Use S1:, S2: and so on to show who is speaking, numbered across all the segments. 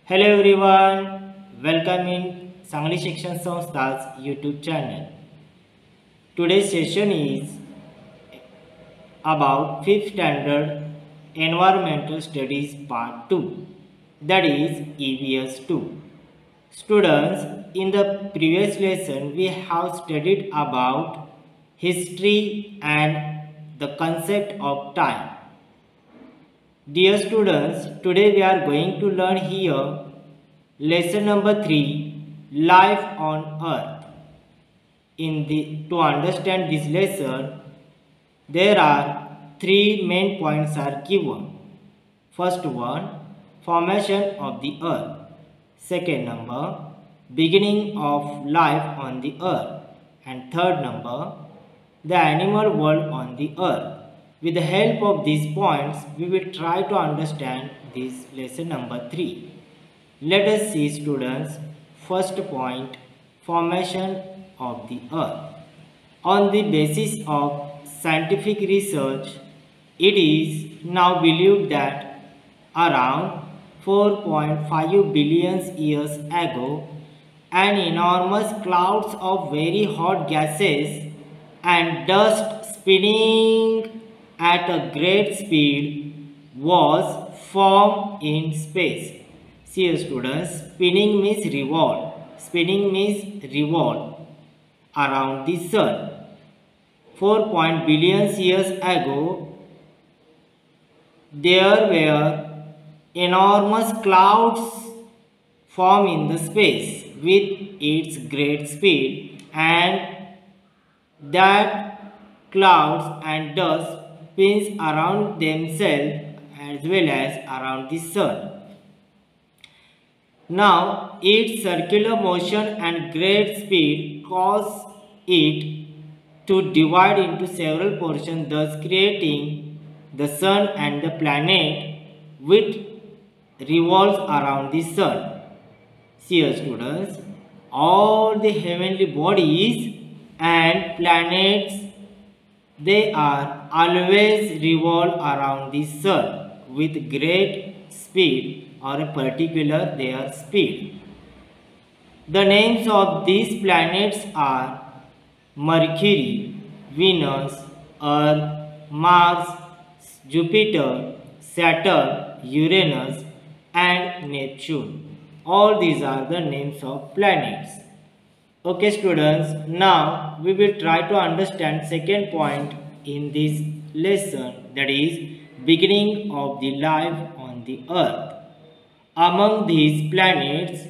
S1: Hello everyone, welcome in Sangli Shikshan Sanstha's YouTube channel. Today's session is about 5th Standard Environmental Studies Part 2, that is EVS 2. Students, in the previous lesson we have studied about history and the concept of time. Dear students, today we are going to learn here lesson number 3, Life on Earth. To understand this lesson, there are 3 main points are given. First one, formation of the Earth. Second number, beginning of life on the Earth. And third number, the animal world on the Earth. With the help of these points, we will try to understand this lesson number 3. Let us see, students. First point, formation of the Earth. On the basis of scientific research, it is now believed that around 4.5 billion years ago, an enormous clouds of very hot gases and dust spinning at a great speed was formed in space. See, students, spinning means revolve. Spinning means revolve around the sun. 4 billion years ago, there were enormous clouds formed in the space with its great speed, and that clouds and dust spins around themselves as well as around the sun. Now, its circular motion and great speed cause it to divide into several portions, thus creating the sun and the planet which revolves around the sun. See, students, all the heavenly bodies and planets, they are always revolve around the sun with great speed or a particular their speed. The names of these planets are Mercury, Venus, Earth, Mars, Jupiter, Saturn, Uranus and Neptune. All these are the names of planets. Okay students, now we will try to understand second point in this lesson, that is beginning of the life on the Earth. Among these planets,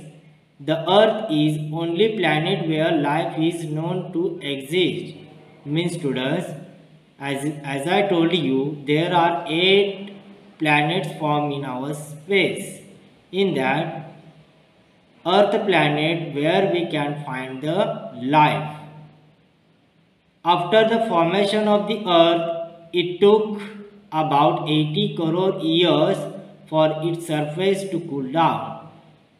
S1: the Earth is only planet where life is known to exist. Means students, as I told you, there are 8 planets formed in our space. In that, Earth planet where we can find the life. After the formation of the Earth, it took about 80 crore years for its surface to cool down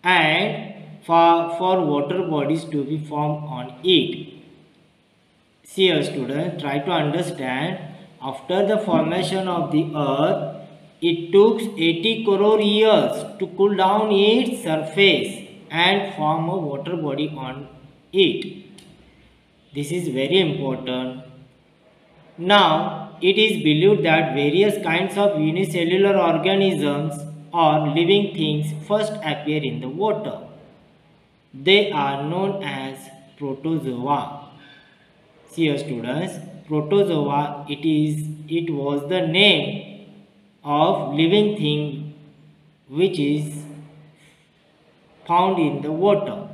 S1: and for water bodies to be formed on it. See, students, try to understand. After the formation of the Earth, it took 80 crore years to cool down its surface and form a water body on it. This is very important. Now, it is believed that various kinds of unicellular organisms or living things first appear in the water. They are known as protozoa. See, students, protozoa, it was the name of living thing which is found in the water.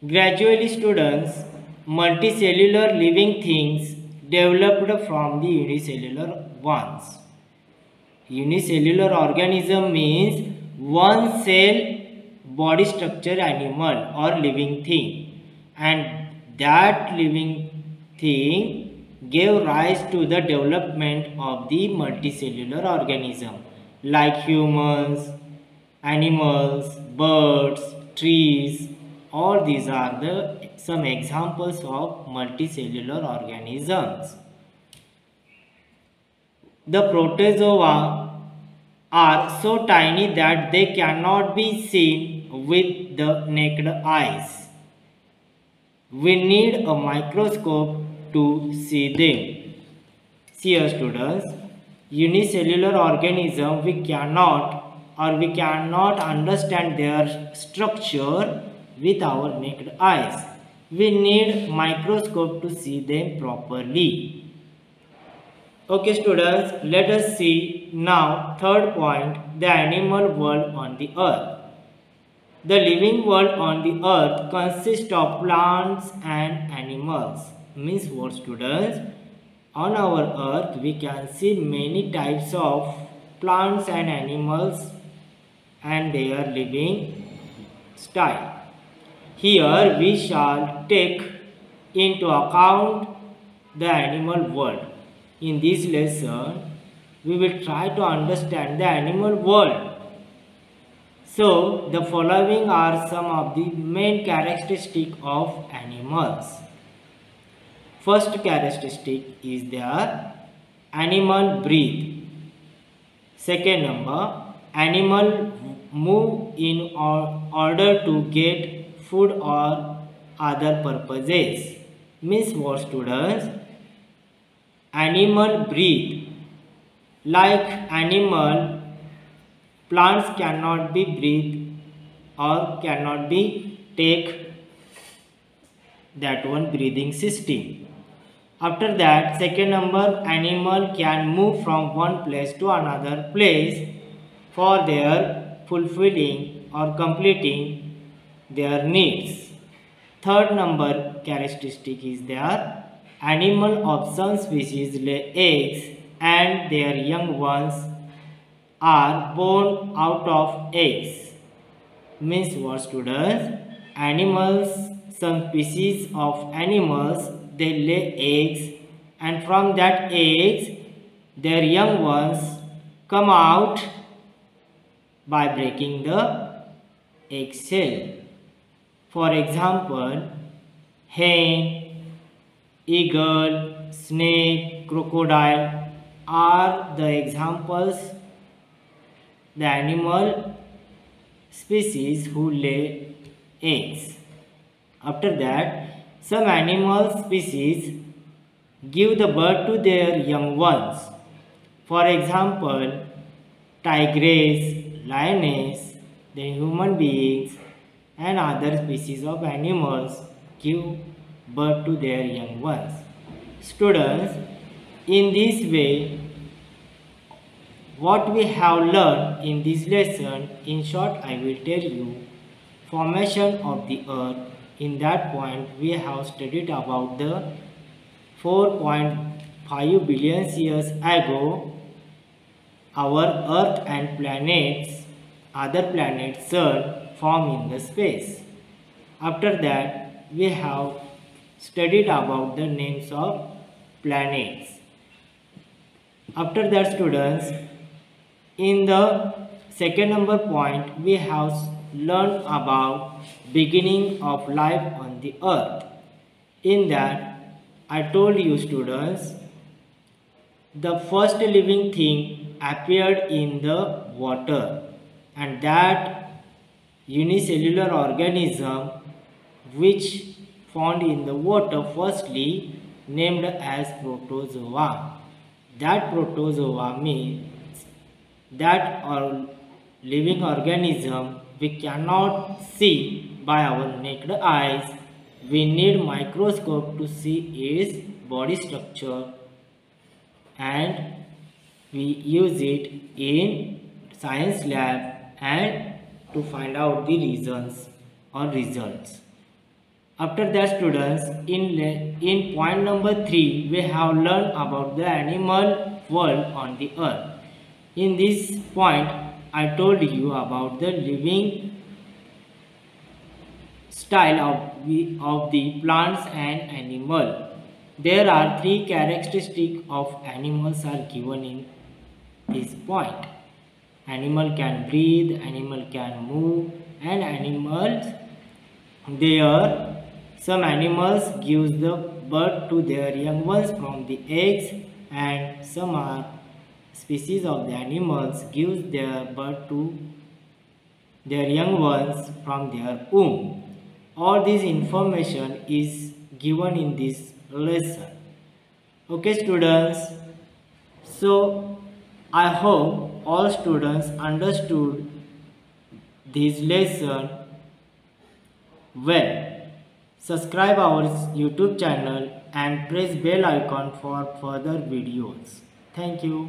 S1: Gradually, students, multicellular living things developed from the unicellular ones. Unicellular organism means one cell body structure animal or living thing, and that living thing gave rise to the development of the multicellular organism like humans, animals, birds, trees. All these are some examples of multicellular organisms. The protozoa are so tiny that they cannot be seen with the naked eyes. We need a microscope to see them. See, students, unicellular organism we cannot understand their structure with our naked eyes. We need microscope to see them properly. Okay students, let us see now third point, the animal world on the earth. The living world on the earth consists of plants and animals. Means what students? On our earth we can see many types of plants and animals and their living style. Here we shall take into account the animal world. In this lesson we will try to understand the animal world. So, the following are some of the main characteristics of animals. First characteristic is their animal breathe. Second number, animal move in order to get food or other purposes. Means what students? Animal breathe. Like animal, plants cannot be breathed or cannot be take that one breathing system. After that, second number, animal can move from one place to another place for their fulfilling or completing their needs. Third number characteristic is their animal of some species lay eggs and their young ones are born out of eggs. Means what students? Animals, some species of animals, they lay eggs and from that eggs their young ones come out by breaking the egg shell. For example, hen, eagle, snake, crocodile are the examples the animal species who lay eggs. After that, some animal species give the birth to their young ones. For example, tigress, lioness, then human beings and other species of animals give birth to their young ones. Students, in this way, what we have learned in this lesson, in short I will tell you, formation of the earth. In that point we have studied about the 4.5 billion years ago our earth and planets, other planets, sun form in the space. After that we have studied about the names of planets. After that students, in the second number point we have learned about beginning of life on the earth. In that I told you students, the first living thing appeared in the water and that unicellular organism which found in the water firstly named as protozoa. That protozoa means that our living organism we cannot see by our naked eyes. We need microscope to see its body structure and we use it in science lab and to find out the reasons or results. After that students, in point number 3 we have learned about the animal world on the earth. In this point I told you about the living style of the plants and animal. There are 3 characteristics of animals are given in this point. Animal can breathe, animal can move and animals some animals gives the birth to their young ones from the eggs and some are species of the animals gives their birth to their young ones from their womb. All this information is given in this lesson. Okay students, so I hope all students understood this lesson well. Subscribe our YouTube channel and press bell icon for further videos. Thank you.